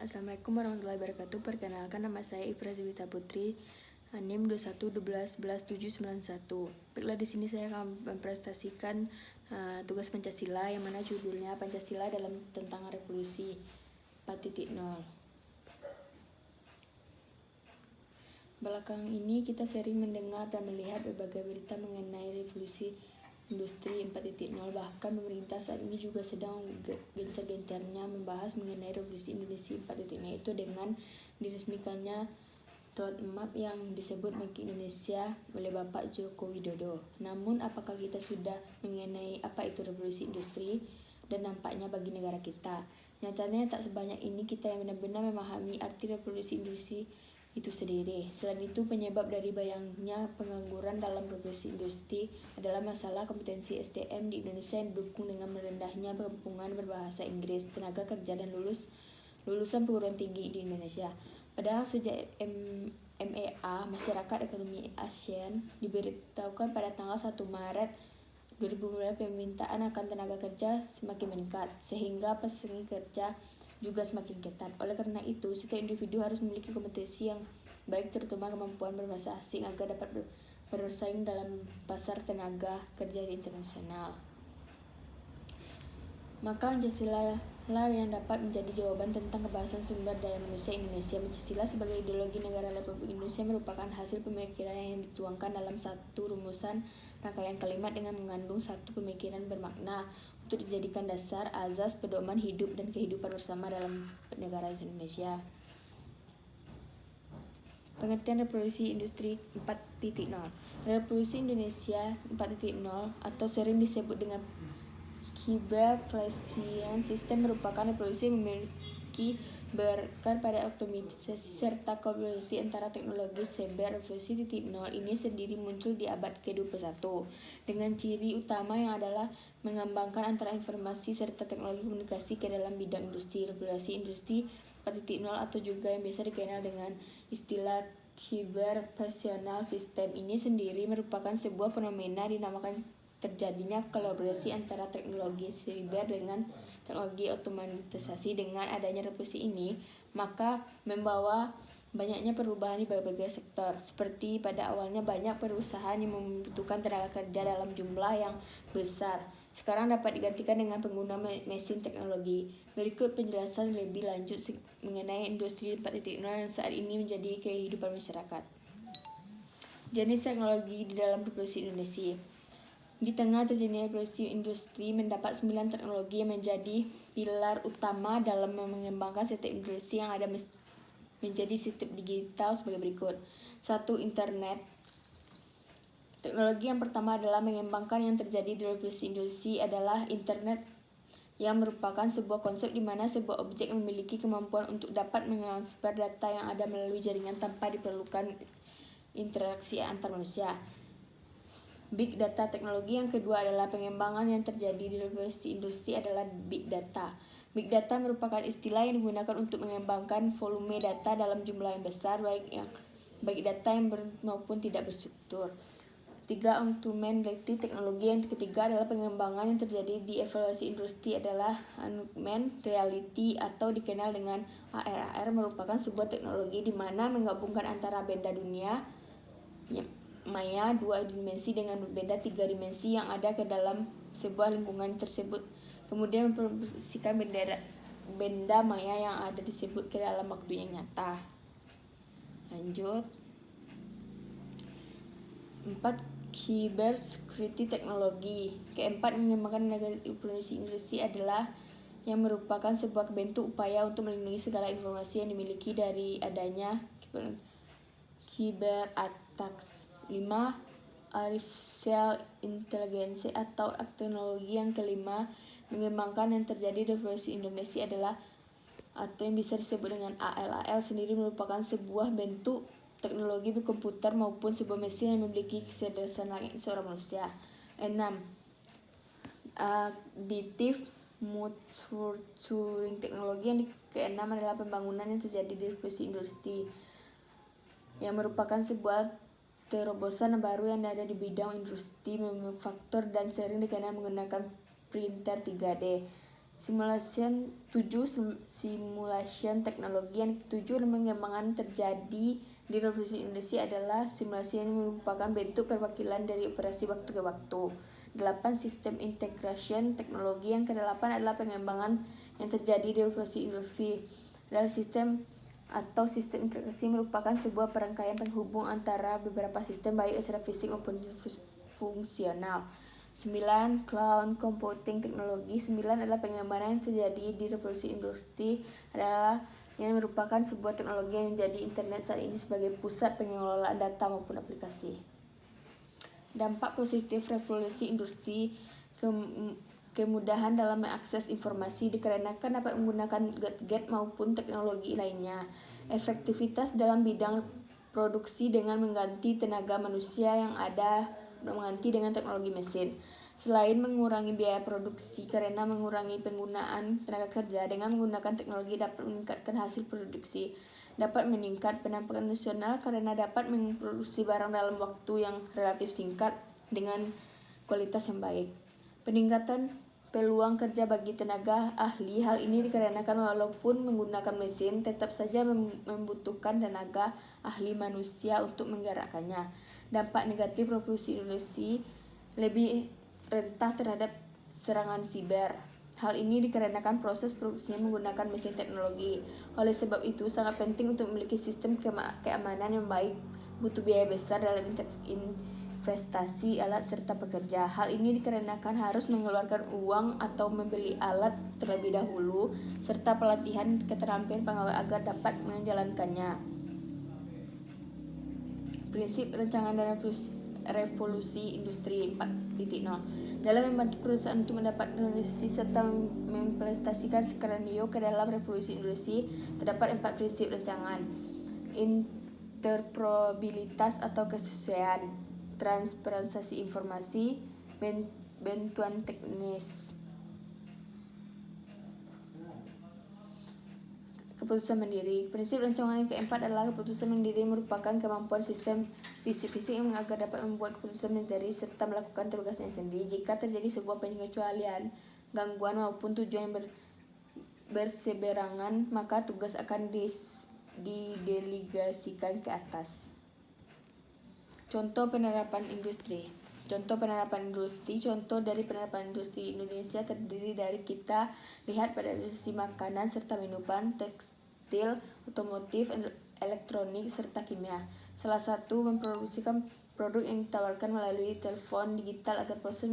Assalamualaikum warahmatullahi wabarakatuh. Perkenalkan, nama saya Ifra Zubita Putri, NIM 21121171. Baiklah, di sini saya akan mempresentasikan tugas Pancasila, yang mana judulnya Pancasila dalam Tentang Revolusi 4.0. Belakang ini kita sering mendengar dan melihat berbagai berita mengenai revolusi industri 4.0. Bahkan pemerintah saat ini juga sedang gencar-gencarnya membahas mengenai revolusi industri 4.0, itu dengan diresmikannya roadmap yang disebut Make Indonesia oleh Bapak Joko Widodo. Namun apakah kita sudah mengenai apa itu revolusi industri dan dampaknya bagi negara kita? Nyatanya tak sebanyak ini kita yang benar-benar memahami arti revolusi industri itu sendiri. Selain itu, penyebab dari bayangnya pengangguran dalam revolusi industri adalah masalah kompetensi SDM di Indonesia yang didukung dengan merendahnya kemampuan berbahasa Inggris tenaga kerja dan lulusan perguruan tinggi di Indonesia. Padahal sejak MEA, Masyarakat Ekonomi ASEAN, diberitahukan pada tanggal 1 Maret 2020 permintaan akan tenaga kerja semakin meningkat, sehingga pesaing kerja juga semakin ketat. Oleh karena itu, setiap individu harus memiliki kompetensi yang baik, terutama kemampuan berbahasa asing, agar dapat bersaing dalam pasar tenaga kerja internasional. Maka Pancasila lah yang dapat menjadi jawaban tentang kebahasan sumber daya manusia Indonesia. Pancasila sebagai ideologi negara Republik Indonesia merupakan hasil pemikiran yang dituangkan dalam satu rumusan rangkaian kalimat dengan mengandung satu pemikiran bermakna untuk dijadikan dasar, azas, pedoman hidup dan kehidupan bersama dalam negara Indonesia. Pengertian Revolusi Industri 4.0. Revolusi Indonesia 4.0 atau sering disebut dengan Cyberrevolution System merupakan revolusi yang memiliki berkar pada optimisasi serta kolaborasi antara teknologi. Cyberrevolusi 4.0 ini sendiri muncul di abad ke-21 dengan ciri utama yang adalah mengembangkan antara informasi serta teknologi komunikasi ke dalam bidang industri. Revolusi Industri 4.0 atau juga yang biasa dikenal dengan istilah Cyberrevolution System ini sendiri merupakan sebuah fenomena dinamakan terjadinya kolaborasi antara teknologi siber dengan teknologi otomatisasi. Dengan adanya revolusi ini, maka membawa banyaknya perubahan di berbagai sektor. Seperti pada awalnya banyak perusahaan yang membutuhkan tenaga kerja dalam jumlah yang besar, sekarang dapat digantikan dengan pengguna mesin teknologi. Berikut penjelasan lebih lanjut mengenai industri 4.0 yang saat ini menjadi kehidupan masyarakat. Jenis teknologi di dalam revolusi industri. Di tengah terjadinya revolusi industri, mendapat 9 teknologi yang menjadi pilar utama dalam mengembangkan setiap industri yang ada menjadi sistem digital sebagai berikut. 1. Internet. Teknologi yang pertama adalah mengembangkan yang terjadi di revolusi industri adalah internet, yang merupakan sebuah konsep di mana sebuah objek memiliki kemampuan untuk dapat mentransfer data yang ada melalui jaringan tanpa diperlukan interaksi antar manusia. Big Data. Teknologi yang kedua adalah pengembangan yang terjadi di revolusi industri adalah Big Data. Big Data merupakan istilah yang digunakan untuk mengembangkan volume data dalam jumlah yang besar, baik data yang maupun tidak berstruktur. 3. Augmented. Teknologi yang ketiga adalah pengembangan yang terjadi di evolusi industri adalah Augmented Reality atau dikenal dengan AR. AR merupakan sebuah teknologi di mana menggabungkan antara benda dunia maya 2 dimensi dengan benda 3 dimensi yang ada ke dalam sebuah lingkungan tersebut, kemudian memproduksikan benda maya yang ada disebut ke dalam waktu yang nyata. Lanjut. 4. Cybersecurity teknologi. Keempat, mengembangkan revolusi industri adalah yang merupakan sebuah bentuk upaya untuk melindungi segala informasi yang dimiliki dari adanya cyber attacks. 5. Artificial Intelligence atau teknologi yang kelima, mengembangkan yang terjadi di revolusi Indonesia adalah atau yang bisa disebut dengan AL. AL sendiri merupakan sebuah bentuk teknologi berkomputer maupun sebuah mesin yang memiliki kecerdasan seorang manusia. 6. Additive Manufacturing. Teknologi yang keenam adalah pembangunan yang terjadi di revolusi industri, yang merupakan sebuah terobosan baru yang ada di bidang industri manufaktur dan sering dikenal menggunakan printer 3D. Simulation teknologi yang ketujuh dan pengembangan terjadi di revolusi industri adalah simulasi yang merupakan bentuk perwakilan dari operasi waktu ke waktu. 8. Sistem integration teknologi yang ke-8 adalah pengembangan yang terjadi di revolusi industri. Adalah sistem atau sistem integrasi merupakan sebuah perangkaian penghubung antara beberapa sistem baik secara fisik maupun fungsional. 9. Cloud computing teknologi. 9 adalah pengembangan yang terjadi di revolusi industri adalah yang merupakan sebuah teknologi yang menjadi internet saat ini sebagai pusat pengelolaan data maupun aplikasi. Dampak positif revolusi industri: kemudahan dalam mengakses informasi dikarenakan dapat menggunakan gadget maupun teknologi lainnya. Efektivitas dalam bidang produksi dengan mengganti tenaga manusia yang ada mengganti dengan teknologi mesin. Selain mengurangi biaya produksi karena mengurangi penggunaan tenaga kerja, dengan menggunakan teknologi dapat meningkatkan hasil produksi. Dapat meningkat pendapatan nasional karena dapat memproduksi barang dalam waktu yang relatif singkat dengan kualitas yang baik. Peningkatan peluang kerja bagi tenaga ahli. Hal ini dikarenakan walaupun menggunakan mesin, tetap saja membutuhkan tenaga ahli manusia untuk menggerakkannya. Dampak negatif revolusi industri: lebih rentan terhadap serangan siber. Hal ini dikarenakan proses produksinya menggunakan mesin teknologi. Oleh sebab itu, sangat penting untuk memiliki sistem keamanan yang baik. Butuh biaya besar dalam investasi alat serta pekerja. Hal ini dikarenakan harus mengeluarkan uang atau membeli alat terlebih dahulu, serta pelatihan keterampilan pegawai agar dapat menjalankannya. Prinsip rancangan dan revolusi industri 4.0. Dalam membantu perusahaan untuk mendapat inovasi serta mengimplementasikan skenario ke dalam revolusi industri, terdapat 4 prinsip rancangan: interoperabilitas atau kesesuaian, transparansi informasi, bantuan teknis. Keputusan mandiri. Prinsip rancangan yang keempat adalah keputusan mandiri merupakan kemampuan sistem fisik yang agar dapat membuat keputusan mandiri serta melakukan tugasnya sendiri. Jika terjadi sebuah pengecualian, gangguan maupun tujuan yang berseberangan, maka tugas akan didelegasikan ke atas. Contoh penerapan industri. Contoh dari penerapan industri Indonesia terdiri dari kita lihat pada industri makanan serta minuman, tekstil, otomotif, elektronik, serta kimia. Salah satu memproduksikan produk yang ditawarkan melalui telepon digital agar proses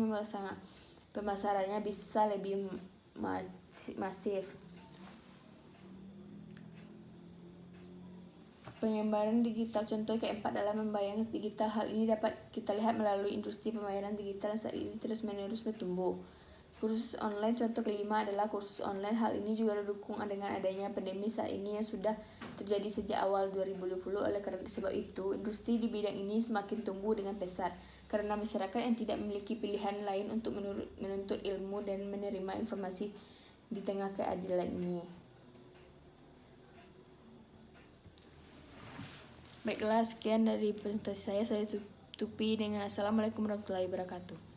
pemasarannya bisa lebih masif. Pengembaraan digital. Contoh keempat dalam pembayaran digital. Hal ini dapat kita lihat melalui industri pembayaran digital yang saat ini terus-menerus bertumbuh. Kursus online. Contoh kelima adalah kursus online. Hal ini juga didukung dengan adanya pandemi saat ini yang sudah terjadi sejak awal 2020. Oleh karena sebab itu, industri di bidang ini semakin tumbuh dengan pesat karena masyarakat yang tidak memiliki pilihan lain untuk menuntut ilmu dan menerima informasi di tengah keadilan ini. Baiklah, sekian dari presentasi saya tutupi dengan Assalamualaikum warahmatullahi wabarakatuh.